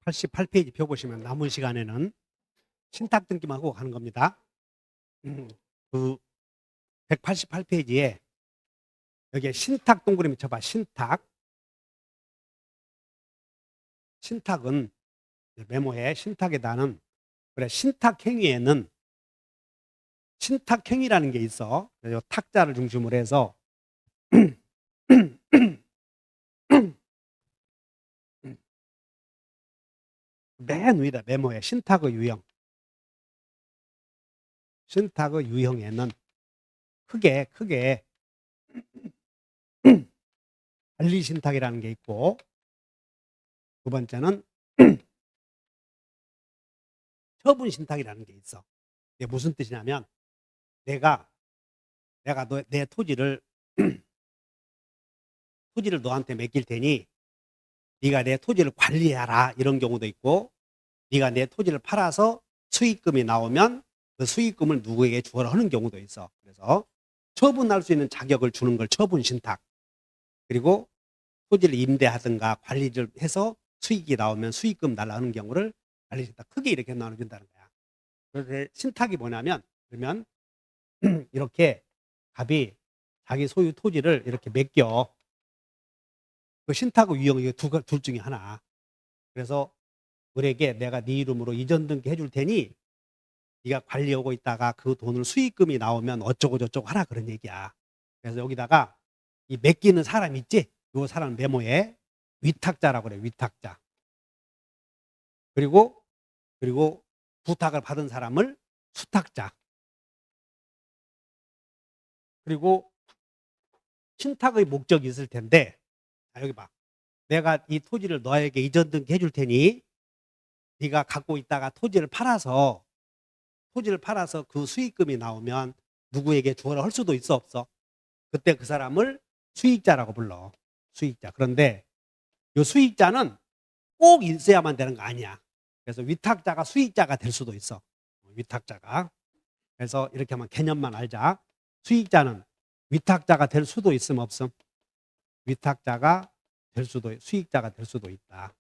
188페이지 펴보시면 남은 시간에는 신탁 등기만 하고 가는 겁니다. 그 188페이지에 여기에 신탁 동그라미 쳐봐. 신탁은 메모에 신탁에 나는 그래 신탁행위에는 신탁행위라는 게 있어. 그래서 탁자를 중심으로 해서 맨 위다 메모에 신탁의 유형. 신탁의 유형에는 크게 관리신탁이라는 게 있고, 두 번째는 처분신탁이라는 게 있어. 이게 무슨 뜻이냐면 내가 내 토지를 너한테 맡길 테니 네가 내 토지를 관리해라, 이런 경우도 있고, 네가 내 토지를 팔아서 수익금이 나오면 그 수익금을 누구에게 주어라 하는 경우도 있어. 그래서 처분할 수 있는 자격을 주는 걸 처분신탁, 그리고 토지를 임대하든가 관리를 해서 수익이 나오면 수익금 달라 하는 경우를 관리신탁, 크게 이렇게 나눠준다는 거야. 그래서 신탁이 뭐냐면, 그러면 이렇게 갑이 자기 소유 토지를 이렇게 맡겨. 그 신탁의 유형이 둘 중에 하나. 그래서 을에게 내가 네 이름으로 이전 등기 해줄 테니 네가 관리하고 있다가 그 돈을 수익금이 나오면 어쩌고 저쩌고 하라, 그런 얘기야. 그래서 여기다가 이 맡기는 사람 있지? 요 사람 메모에 위탁자라고 그래. 위탁자. 그리고 부탁을 받은 사람을 수탁자. 그리고 신탁의 목적이 있을 텐데, 자, 여기 봐. 내가 이 토지를 너에게 이전 등기 해줄 테니 네가 갖고 있다가 토지를 팔아서 그 수익금이 나오면 누구에게 주어라 할 수도 있어, 없어? 그때 그 사람을 수익자라고 불러. 수익자. 그런데 이 수익자는 꼭 있어야만 되는 거 아니야. 그래서 위탁자가 수익자가 될 수도 있어. 위탁자가. 그래서 이렇게 하면 개념만 알자. 수익자는 위탁자가 될 수도 있음, 없음? 위탁자가 될 수도, 수익자가 될 수도 있다.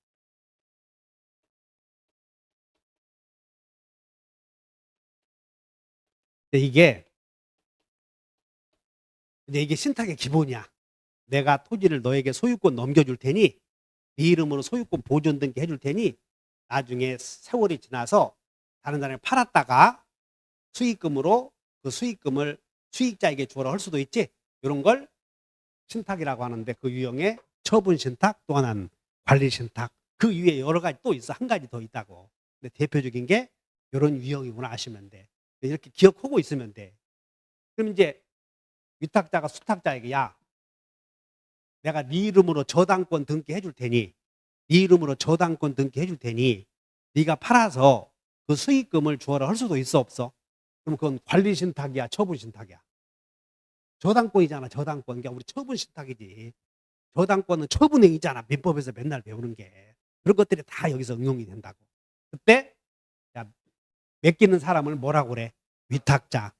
근데 이게 신탁의 기본이야. 내가 토지를 너에게 소유권 넘겨줄 테니 네 이름으로 소유권 보존 등기 해줄 테니 나중에 세월이 지나서 다른 사람이 팔았다가 수익금으로 그 수익금을 수익자에게 주어라 할 수도 있지. 이런 걸 신탁이라고 하는데, 그 유형에 처분신탁, 또 하나는 관리신탁, 그 위에 여러 가지 또 있어. 한 가지 더 있다고. 근데 대표적인 게 이런 유형이구나 아시면 돼. 이렇게 기억하고 있으면 돼. 그럼 이제 위탁자가 수탁자에게, 야, 내가 네 이름으로 저당권 등기해 줄 테니 네가 팔아서 그 수익금을 주어라 할 수도 있어, 없어? 그럼 그건 관리신탁이야, 처분신탁이야? 저당권이잖아. 저당권. 그러니까 우리 처분신탁이지. 저당권은 처분행위잖아. 민법에서 맨날 배우는 게. 그런 것들이 다 여기서 응용이 된다고. 그때 야, 맡기는 사람을 뭐라고 그래? 위탁자.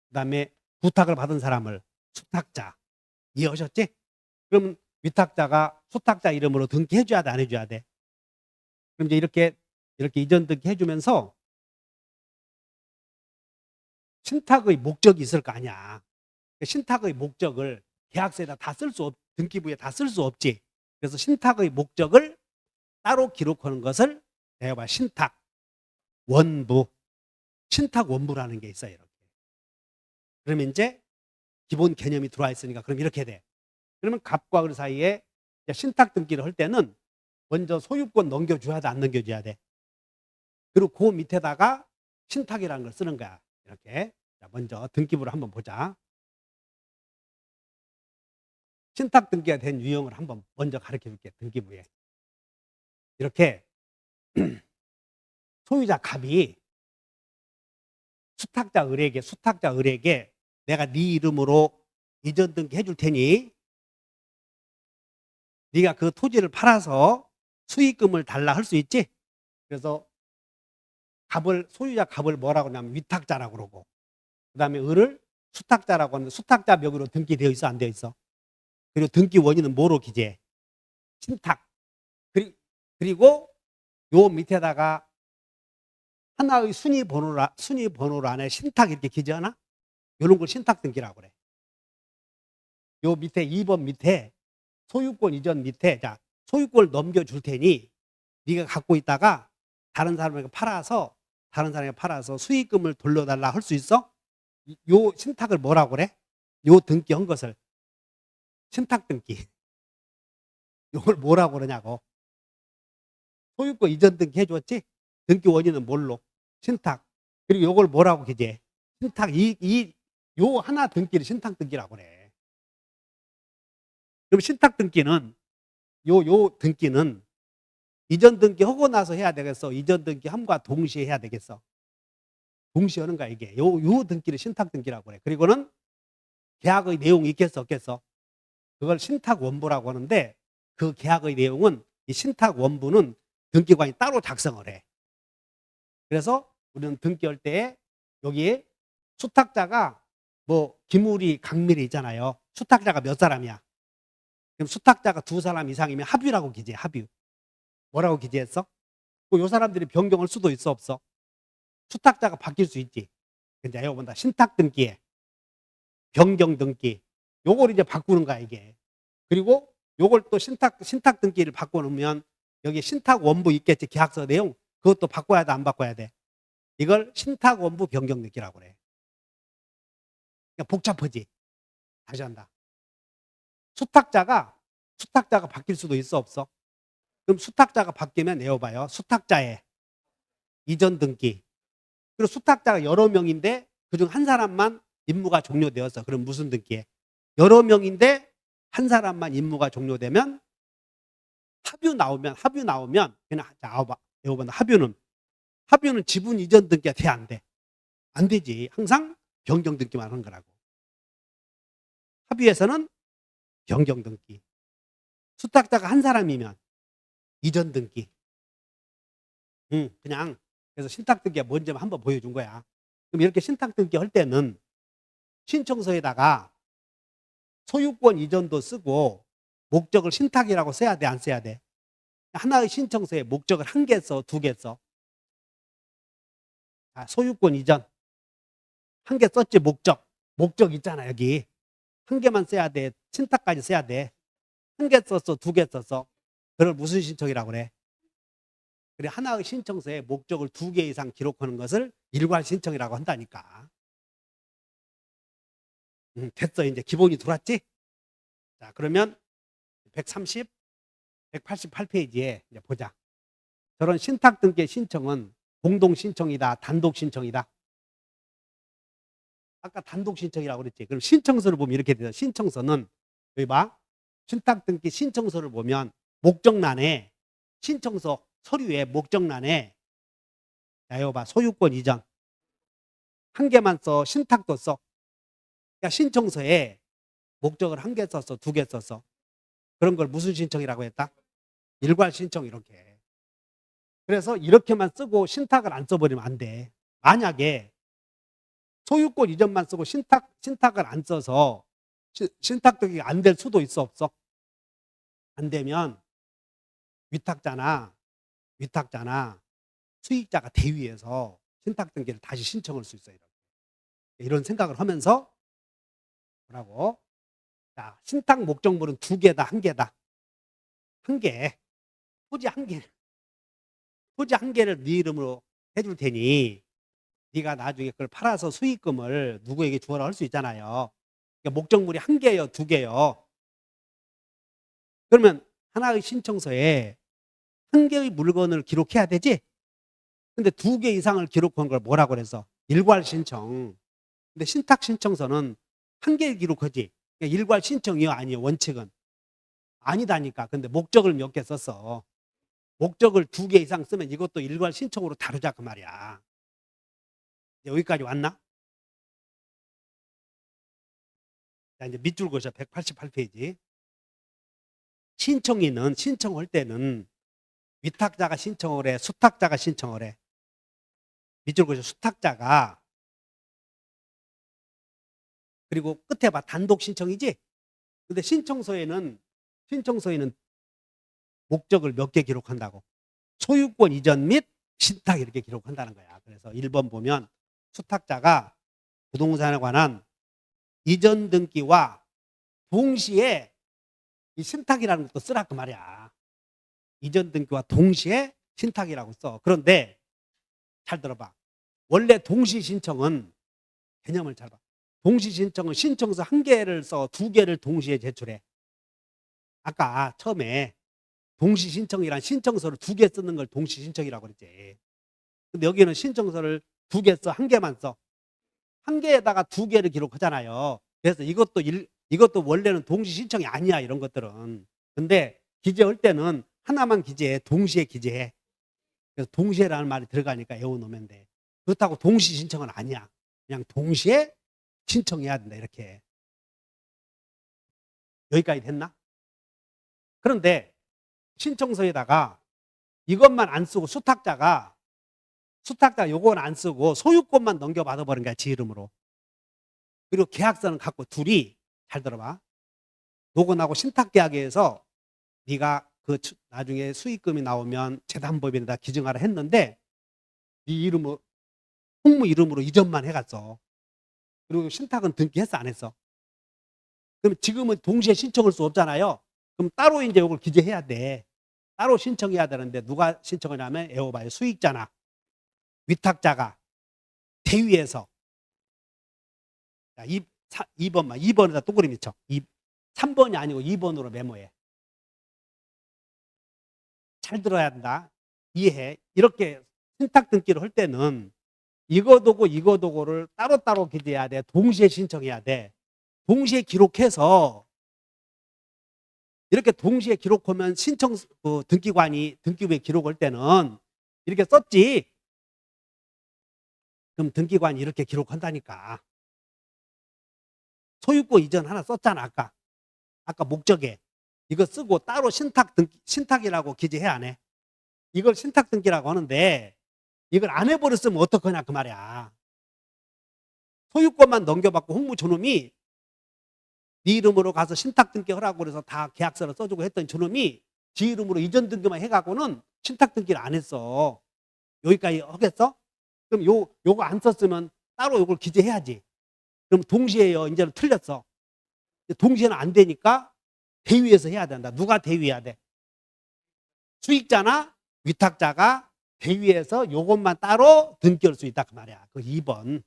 그 다음에 부탁을 받은 사람을 수탁자. 이해하셨지? 그럼 위탁자가 수탁자 이름으로 등기해줘야 돼, 안 해줘야 돼? 그럼 이제 이렇게 이전 등기해주면서 신탁의 목적이 있을 거 아니야. 신탁의 목적을 계약서에다 다 쓸 수 등기부에 다 쓸 수 없지. 그래서 신탁의 목적을 따로 기록하는 것을 내가 봐 신탁 원부, 신탁 원부라는 게 있어요. 이렇게. 그러면 이제 기본 개념이 들어와 있으니까 그럼 이렇게 돼. 그러면 갑과 을 사이에 신탁 등기를 할 때는 먼저 소유권 넘겨줘야 돼, 안 넘겨줘야 돼? 그리고 그 밑에다가 신탁이라는 걸 쓰는 거야. 이렇게. 자, 먼저 등기부를 한번 보자. 신탁 등기가 된 유형을 한번 먼저 가르쳐 줄게. 등기부에 이렇게 소유자 갑이 수탁자 을에게 내가 네 이름으로 이전 등기 해줄 테니 네가 그 토지를 팔아서 수익금을 달라 할 수 있지. 그래서 소유자 갑을 뭐라고 하냐면 위탁자라고 그러고, 그 다음에 을을 수탁자라고 하는데 수탁자 명의로 등기되어 있어, 안 되어 있어? 그리고 등기 원인은 뭐로 기재해? 신탁. 그리고 요 밑에다가 하나의 순위 번호로 안에 신탁 이렇게 기재하나? 요런 걸 신탁 등기라고 그래. 요 밑에 2번 밑에 소유권 이전 밑에 자, 소유권을 넘겨줄 테니 네가 갖고 있다가 다른 사람에게 팔아서 수익금을 돌려달라 할 수 있어? 요 신탁을 뭐라고 그래? 요 등기한 것을 신탁 등기. 요걸 뭐라고 그러냐고. 소유권 이전 등기 해줬지? 등기 원인은 뭘로? 신탁. 그리고 요걸 뭐라고 기재해? 신탁 요 하나 등기를 신탁 등기라고 그래. 그럼 신탁 등기는 요 등기는 이전 등기 하고 나서 해야 되겠어? 이전 등기 함과 동시에 해야 되겠어? 동시에 하는 거야 이게. 요 등기를 신탁 등기라고 그래. 그리고는 계약의 내용이 있겠어 없겠어? 그걸 신탁 원부라고 하는데 그 계약의 내용은 이 신탁 원부는 등기관이 따로 작성을 해. 그래서 우리는 등기할 때 여기에 수탁자가 뭐 김우리, 강밀이 있잖아요. 수탁자가 몇 사람이야? 그럼 수탁자가 2사람 이상이면 합유라고 기재해. 합유. 뭐라고 기재했어? 요 사람들이 변경할 수도 있어 없어? 수탁자가 바뀔 수 있지. 근데 이거 본다. 신탁 등기에 변경 등기. 요걸 이제 바꾸는 거야 이게. 그리고 요걸 또 신탁 등기를 바꿔놓으면 여기 신탁 원부 있겠지. 계약서 내용. 그것도 바꿔야 돼 안 바꿔야 돼? 이걸 신탁 원부 변경 등기라고 그래. 그러니까 복잡하지. 다시 한다. 수탁자가 바뀔 수도 있어 없어? 그럼 수탁자가 바뀌면 내어봐요. 수탁자의 이전 등기. 그리고 수탁자가 여러 명인데 그중 한 사람만 임무가 종료되었어. 그럼 무슨 등기에? 여러 명인데 한 사람만 임무가 종료되면 합유 나오면 그냥 자, 외워봐. 합유는 지분 이전 등기가 돼 안 돼? 안 되지. 항상 변경 등기만 하는 거라고. 합유에서는 변경 등기. 수탁자가 한 사람이면 이전 등기. 그냥 그래서 신탁 등기가 뭔지 한번 보여준 거야. 그럼 이렇게 신탁 등기 할 때는 신청서에다가 소유권 이전도 쓰고 목적을 신탁이라고 써야 돼 안 써야 돼? 하나의 신청서에 목적을 1개 써 2개 써? 소유권 이전 1개 썼지. 목적 있잖아 여기. 1개만 써야 돼? 신탁까지 써야 돼? 1개 썼어 2개 썼어? 그걸 무슨 신청이라고 그래? 그래, 하나의 신청서에 목적을 2개 이상 기록하는 것을 일괄 신청이라고 한다니까. 됐어. 이제 기본이 들어왔지? 자, 그러면 130, 188페이지에 이제 보자. 저런 신탁 등기 신청은 공동 신청이다, 단독 신청이다. 아까 단독 신청이라고 그랬지. 그럼 신청서를 보면 이렇게 돼요. 신청서는 여기 봐. 신탁 등기 신청서를 보면 목적란에 신청서 서류에 목적란에 자, 이거 봐. 소유권 이전 1개만 써. 신탁도 써. 그러니까 신청서에 목적을 1개 썼어 2개 썼어. 그런 걸 무슨 신청이라고 했다? 일괄 신청. 이렇게. 그래서 이렇게만 쓰고 신탁을 안 써버리면 안 돼. 만약에 소유권 이전만 쓰고 신탁을 안 써서 신탁 등기가 안 될 수도 있어 없어? 안 되면 위탁자나 수익자가 대위해서 신탁 등기를 다시 신청할 수 있어요. 이런 생각을 하면서 뭐라고? 자, 신탁 목적물은 2개다, 1개다. 1개. 토지 1개를 네 이름으로 해줄 테니 네가 나중에 그걸 팔아서 수익금을 누구에게 주어라 할 수 있잖아요. 그러니까 목적물이 1개요, 2개요. 그러면 하나의 신청서에 1개의 물건을 기록해야 되지? 근데 2개 이상을 기록한 걸 뭐라고 그래서? 일괄 신청. 근데 신탁 신청서는 1개를 기록하지. 그러니까 일괄 신청이요, 아니요? 원칙은 아니다니까. 근데 목적을 몇 개 썼어. 목적을 2개 이상 쓰면 이것도 일괄 신청으로 다루자 그 말이야. 여기까지 왔나? 자, 이제 밑줄 그으셔. 188페이지. 신청인은 신청할 때는 위탁자가 신청을 해, 수탁자가 신청을 해. 밑줄 그으셔. 수탁자가. 그리고 끝에 봐. 단독 신청이지? 근데 신청서에는 목적을 몇 개 기록한다고? 소유권 이전 및 신탁 이렇게 기록한다는 거야. 그래서 1번 보면 수탁자가 부동산에 관한 이전 등기와 동시에 이 신탁이라는 것도 쓰라 그 말이야. 이전 등기와 동시에 신탁이라고 써. 그런데 잘 들어봐. 원래 동시 신청은 개념을 잘 봐. 동시 신청은 신청서 한 개를 써, 두 개를 동시에 제출해. 아까 처음에 동시 신청이란 신청서를 두 개 쓰는 걸 동시 신청이라고 그랬지. 근데 여기는 신청서를 두 개 써, 한 개만 써. 한 개에다가 두 개를 기록하잖아요. 그래서 이것도 원래는 동시 신청이 아니야, 이런 것들은. 근데 기재할 때는 하나만 기재해, 동시에 기재해. 그래서 동시에라는 말이 들어가니까 외워놓으면 돼. 그렇다고 동시 신청은 아니야. 그냥 동시에 신청해야 된다, 이렇게. 여기까지 됐나? 그런데 신청서에다가 이것만 안 쓰고 수탁자가 요건 안 쓰고 소유권만 넘겨받아 버린 거야, 지 이름으로. 그리고 계약서는 갖고 둘이, 잘 들어봐, 노건하고 신탁계약에서 네가 그 나중에 수익금이 나오면 재단법인에다 기증하라 했는데 네 이름으로, 홍무 이름으로 이전만 해갔어. 그리고 신탁은 등기했어, 안 했어? 그럼 지금은 동시에 신청할 수 없잖아요. 그럼 따로 이제 이걸 기재해야 돼. 따로 신청해야 되는데 누가 신청하냐면 에어바의 수익자나 위탁자가 대위에서, 자, 2번에다 동그라미 쳐. 3번이 아니고 2번으로 메모해. 잘 들어야 된다. 이해해. 이렇게 신탁 등기를 할 때는 이거도고를 따로따로 기재해야 돼. 동시에 신청해야 돼. 동시에 기록해서 이렇게 동시에 기록하면 신청 등기관이 등기부에 기록할 때는 이렇게 썼지. 그럼 등기관이 이렇게 기록한다니까. 소유권 이전 하나 썼잖아, 아까 목적에. 이거 쓰고 따로 신탁이라고 기재해, 안 해? 이걸 신탁 등기라고 하는데 이걸 안 해버렸으면 어떡하냐 그 말이야. 소유권만 넘겨받고 홍무 저놈이 네 이름으로 가서 신탁 등기 하라고 그래서 다 계약서를 써주고 했던 저놈이 지 이름으로 이전 등기만 해갖고는 신탁 등기를 안 했어. 여기까지 하겠어? 그럼 요거 안 썼으면 따로 요걸 기재해야지. 그럼 동시에요. 이제는 틀렸어. 동시에는 안 되니까 대위에서 해야 된다. 누가 대위해야 돼? 수익자나 위탁자가 대위에서 요것만 따로 등기할 수 있다 그 말이야. 그 2번.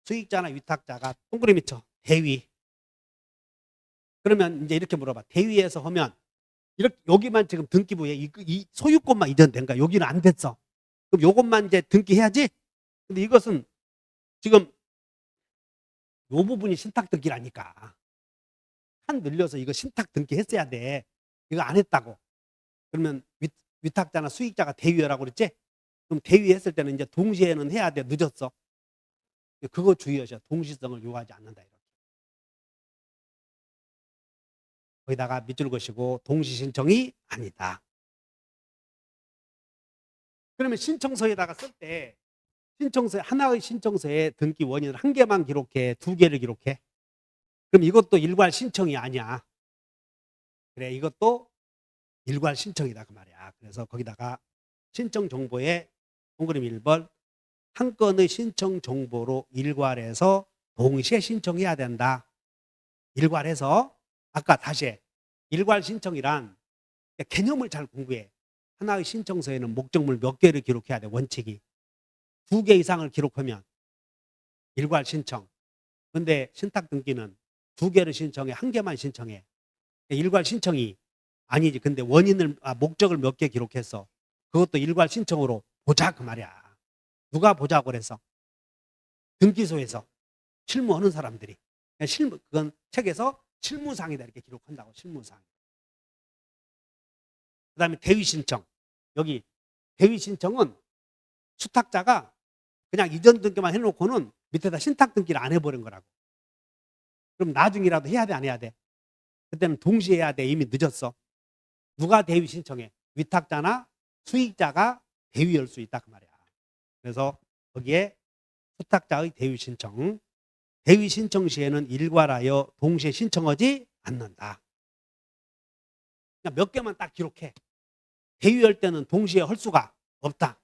수익자나 위탁자가 동그라미 쳐. 대위. 그러면 이제 이렇게 물어봐. 대위에서 하면 이렇게 여기만 지금 등기부에 이 소유권만 이전된 거야. 여기는 안 됐어. 그럼 요것만 이제 등기해야지. 근데 이것은 지금 요 부분이 신탁 등기라니까. 한 늘려서 이거 신탁 등기했어야 돼. 이거 안 했다고. 그러면 위탁자나 수익자가 대위하라고 그랬지? 그럼 대위했을 때는 이제 동시에는 해야 돼. 늦었어. 그거 주의하셔. 동시성을 요구하지 않는다. 이렇게. 거기다가 밑줄 그시고 동시 신청이 아니다. 그러면 신청서에다가 쓸 때 하나의 신청서에 등기 원인을 한 개만 기록해, 두 개를 기록해? 그럼 이것도 일괄 신청이 아니야. 그래, 이것도 일괄 신청이다 그 말이야. 그래서 거기다가 신청 정보에 동그라미 1번 한 건의 신청 정보로 일괄해서 동시에 신청해야 된다. 일괄해서 아까 다시 해. 일괄 신청이란 개념을 잘 공부해. 하나의 신청서에는 목적물 몇 개를 기록해야 돼, 원칙이. 2개 이상을 기록하면 일괄 신청. 근데 신탁 등기는 2개를 신청해, 1개만 신청해. 일괄 신청이 아니지. 근데 목적을 몇 개 기록했어. 그것도 일괄 신청으로 보자 그 말이야. 누가 보자고 그래서? 등기소에서 실무하는 사람들이. 그건 책에서 실무상이다 이렇게 기록한다고. 실무상. 그 다음에 대위신청. 여기 대위신청은 수탁자가 그냥 이전 등기만 해놓고는 밑에다 신탁 등기를 안 해버린 거라고. 그럼 나중이라도 해야 돼, 안 해야 돼? 그때는 동시에 해야 돼. 이미 늦었어. 누가 대위 신청해? 위탁자나 수익자가 대위할 수 있다 그 말이야. 그래서 거기에 수탁자의 대위 신청. 대위 신청 시에는 일괄하여 동시에 신청하지 않는다. 그냥 몇 개만 딱 기록해. 대유할 때는 동시에 할 수가 없다.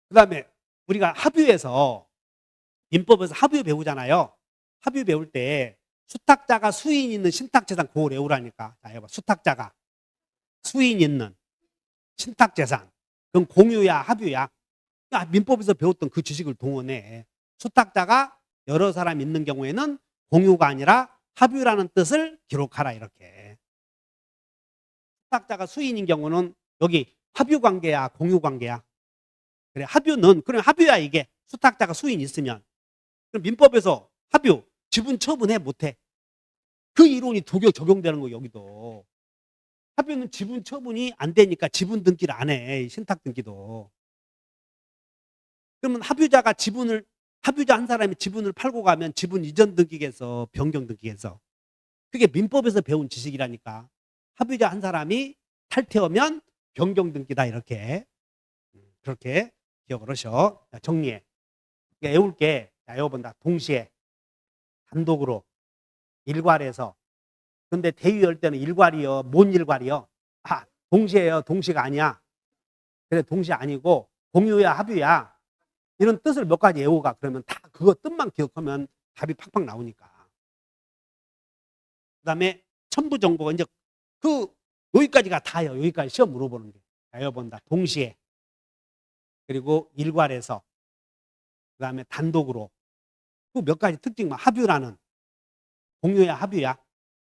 그 다음에 우리가 합유에서 민법에서 합유 배우잖아요. 합유 배울 때 수탁자가 수인 있는 신탁재산 그걸 외우라니까. 자, 해봐. 수탁자가 수인 있는 신탁재산. 그건 공유야 합유야. 민법에서 배웠던 그 지식을 동원해. 수탁자가 여러 사람 있는 경우에는 공유가 아니라 합유라는 뜻을 기록하라 이렇게. 수탁자가 수인인 경우는 여기 합유 관계야 공유 관계야. 그래 합유는 그럼 합유야 이게. 수탁자가 수인 있으면. 그럼 민법에서 합유 지분 처분해 못해. 그 이론이 적용되는 거 여기도. 합유는 지분 처분이 안 되니까 지분 등기를 안 해. 신탁 등기도. 그러면 합유자 한 사람이 지분을 팔고 가면 지분 이전 등기에서 변경 등기에서. 그게 민법에서 배운 지식이라니까. 합유자 한 사람이 탈퇴하면 변경 등기다 이렇게. 그렇게 기억을 하셔. 자, 정리해. 그러니까 외울게. 자, 외워본다. 동시에 단독으로 일괄해서. 근데 대유할 때는 일괄이요. 뭔 일괄이요? 아, 동시에요. 동시가 아니야. 그래 동시 아니고 공유야 합유야. 이런 뜻을 몇 가지 외우가. 그러면 다 그거 뜻만 기억하면 답이 팍팍 나오니까. 그 다음에 첨부 정보가 이제 여기까지가 다예요. 여기까지 시험 물어보는 게. 자, 외워본다. 동시에. 그리고 일괄해서. 그 다음에 단독으로. 또 몇 가지 특징만. 합유라는. 공유야 합유야.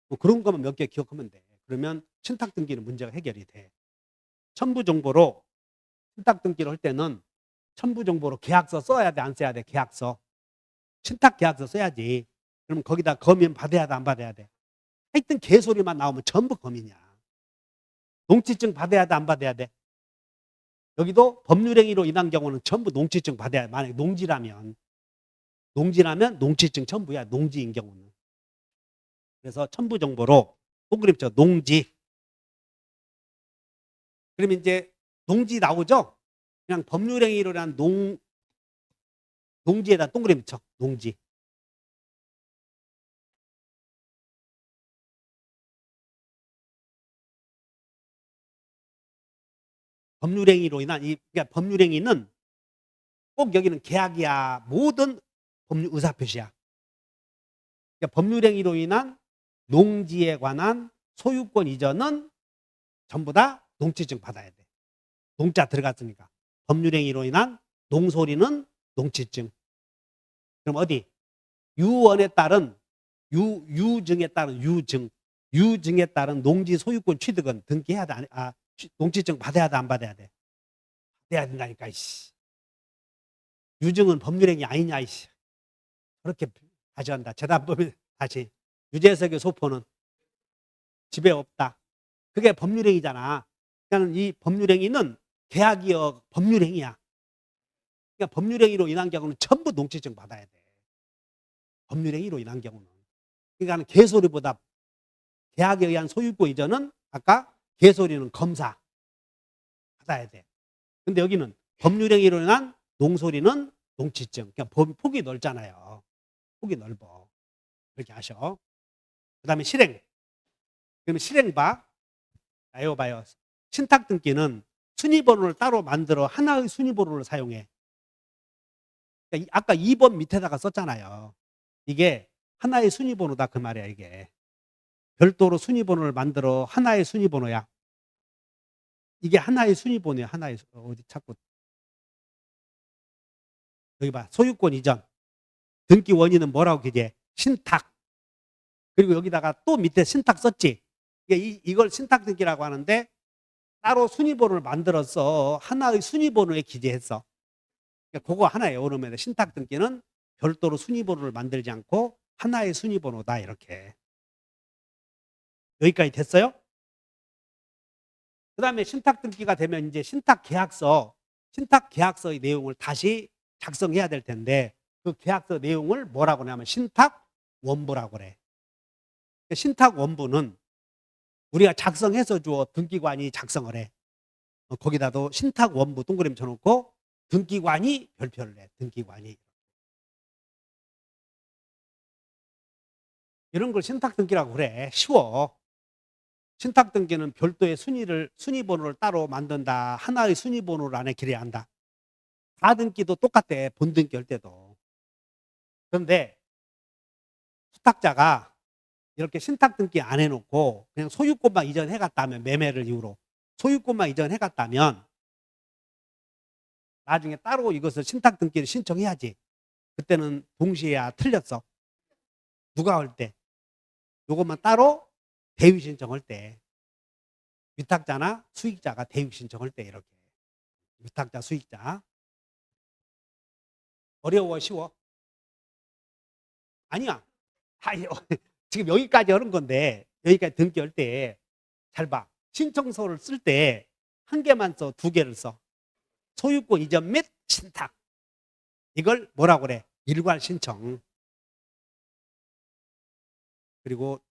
뭐 그런 것만 몇 개 기억하면 돼. 그러면 신탁 등기는 문제가 해결이 돼. 첨부 정보로 신탁 등기를 할 때는 첨부 정보로 계약서 써야 돼, 안 써야 돼? 계약서. 신탁 계약서 써야지. 그러면 거기다 검인 받아야 돼, 안 받아야 돼? 하여튼 개소리만 나오면 전부 검인이야. 농지증 받아야 돼, 안 받아야 돼? 여기도 법률행위로 인한 경우는 전부 농지증 받아야 돼. 만약에 농지라면 농지증 전부야. 농지인 경우는. 그래서 첨부 정보로 동그라미 쳐 농지. 그러면 이제 농지 나오죠? 그냥 법률행위로 인한 농지에다 동그라미 쳐. 농지. 법률행위로 인한 그러니까 법률행위는 꼭 여기는 계약이야. 모든 법률 의사표시야. 그러니까 법률행위로 인한 농지에 관한 소유권 이전은 전부 다 농지증 받아야 돼. 농자 들어갔으니까. 법률행위로 인한 농소리는 농지증. 그럼 어디? 유증에 따른 유증에 따른 농지 소유권 취득은 등기해야 돼. 농지증 받아야 돼, 안 받아야 돼? 받아야 된다니까. 이씨. 유증은 법률행위 아니냐. 이씨. 그렇게 다시 한다. 재단 보면 다시. 유재석의 소포는 집에 없다. 그게 법률행위잖아. 그러니까 이 법률행위는 계약이여 법률행위야. 그러니까 법률행위로 인한 경우는 전부 농지증 받아야 돼. 법률행위로 인한 경우는. 그러니까 개소리보다 계약에 의한 소유권 이전은 아까 개소리는 검사 받아야 돼. 근데 여기는 법률행위로 인한 농소리는 농지증. 그러니까 폭이 넓잖아요. 폭이 넓어. 그렇게 하셔. 그 다음에 실행. 그러면 실행 봐. 이거 봐요. 신탁 등기는 순위번호를 따로 만들어 하나의 순위번호를 사용해. 그러니까 아까 2번 밑에다가 썼잖아요. 이게 하나의 순위번호다 그 말이야 이게. 별도로 순위번호를 만들어 하나의 순위번호야. 이게 하나의 순위번호야. 하나의 어디 찾고 여기 봐. 소유권 이전. 등기 원인은 뭐라고 기재해? 신탁. 그리고 여기다가 또 밑에 신탁 썼지. 이걸 신탁 등기라고 하는데 따로 순위번호를 만들어서 하나의 순위번호에 기재했어. 그러니까 그거 하나에 외우면 신탁 등기는 별도로 순위번호를 만들지 않고 하나의 순위번호다 이렇게. 여기까지 됐어요? 그 다음에 신탁 등기가 되면 이제 신탁 계약서의 내용을 다시 작성해야 될 텐데 그 계약서 내용을 뭐라고 하냐면 신탁 원부라고 그래. 신탁 원부는 우리가 작성해서 줘. 등기관이 작성을 해. 거기다도 신탁 원부 동그라미 쳐놓고 등기관이 별표를 해. 등기관이. 이런 걸 신탁 등기라고 그래. 쉬워. 신탁 등기는 별도의 순위번호를 따로 만든다. 하나의 순위번호를 안에 기재해야 한다. 가등기도 똑같대. 본등기 할 때도. 그런데 수탁자가 이렇게 신탁 등기 안 해놓고 그냥 소유권만 이전해 갔다면, 매매를 이유로 소유권만 이전해 갔다면 나중에 따로 이것을 신탁 등기를 신청해야지. 그때는 동시에야 틀렸어. 누가 할 때? 요것만 따로 대위 신청할 때, 위탁자나 수익자가 대위 신청할 때 이렇게. 위탁자, 수익자. 어려워, 쉬워? 아니야. 지금 여기까지 하는 건데, 여기까지 등기할 때 잘 봐. 신청서를 쓸 때 한 개만 써, 두 개를 써. 소유권 이전 및 신탁. 이걸 뭐라고 그래? 일괄 신청. 그리고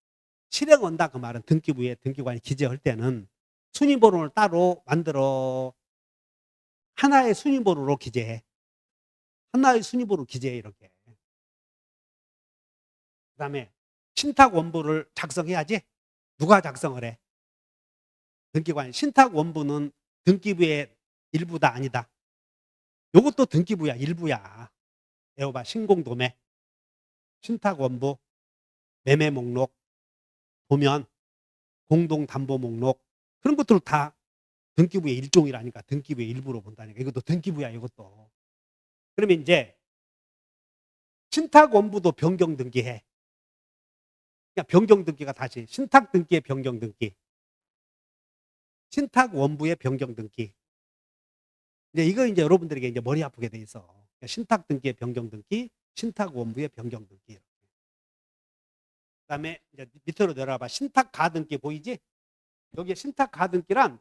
실행한다 그 말은 등기부에 등기관이 기재할 때는 순위번호를 따로 만들어 하나의 순위번호로 기재해. 하나의 순위번호 기재해 이렇게. 그 다음에 신탁 원부를 작성해야지. 누가 작성을 해? 등기관. 신탁 원부는 등기부의 일부다 아니다? 요것도 등기부야, 일부야. 배워봐. 신공도매, 신탁 원부, 매매 목록, 도면, 공동담보 목록, 그런 것들을 다 등기부의 일종이라니까. 등기부의 일부로 본다니까. 이것도 등기부야, 이것도. 그러면 이제 신탁 원부도 변경 등기해. 그러니까 변경 등기가 다시 신탁 등기의 변경 등기, 신탁 원부의 변경 등기. 이제 이거 이제 여러분들에게 이제 머리 아프게 돼 있어. 그러니까 신탁 등기의 변경 등기, 신탁 원부의 변경 등기. 그다음에 이제 밑으로 내려와봐. 신탁 가등기 보이지? 여기에 신탁 가등기란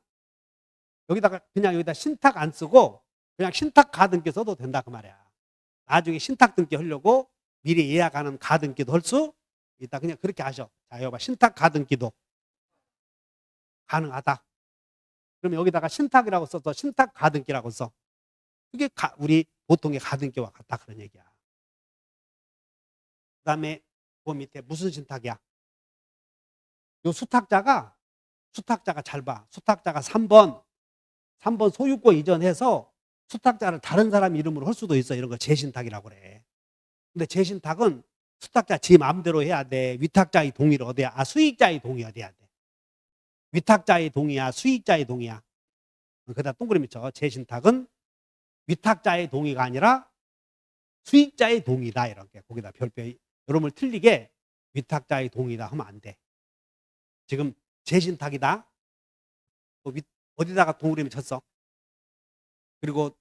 여기다가 그냥 여기다 신탁 안 쓰고 그냥 신탁 가등기 써도 된다 그 말이야. 나중에 신탁 등기 하려고 미리 예약하는 가등기도 할 수 있다. 그냥 그렇게 하셔. 자, 여기 봐. 신탁 가등기도 가능하다. 그럼 여기다가 신탁이라고 써서 신탁 가등기라고 써. 그게 우리 보통의 가등기와 같다 그런 얘기야. 그 다음에 그 밑에 무슨 신탁이야? 요 수탁자가 잘 봐. 수탁자가 3번 소유권 이전해서 수탁자를 다른 사람 이름으로 할 수도 있어. 이런 거 재신탁이라고 그래. 근데 재신탁은 수탁자 지 마음대로 해야 돼. 위탁자의 동의를 얻어야. 수익자의 동의 얻어야 돼. 위탁자의 동의야, 수익자의 동의야. 그다 동그라미 쳐. 재신탁은 위탁자의 동의가 아니라 수익자의 동의다. 이렇게 거기다 별표. 여러분을 틀리게 위탁자의 동의다 하면 안 돼. 지금 재신탁이다. 어디다가 동그라미 쳤어? 그리고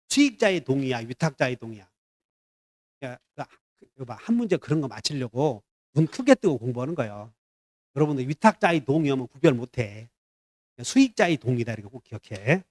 수익자의 동의야, 위탁자의 동의야. 봐. 한 문제 그런 거 맞히려고 눈 크게 뜨고 공부하는 거예요. 여러분들 위탁자의 동의하면 구별 못해. 수익자의 동의다 이렇게 꼭 기억해.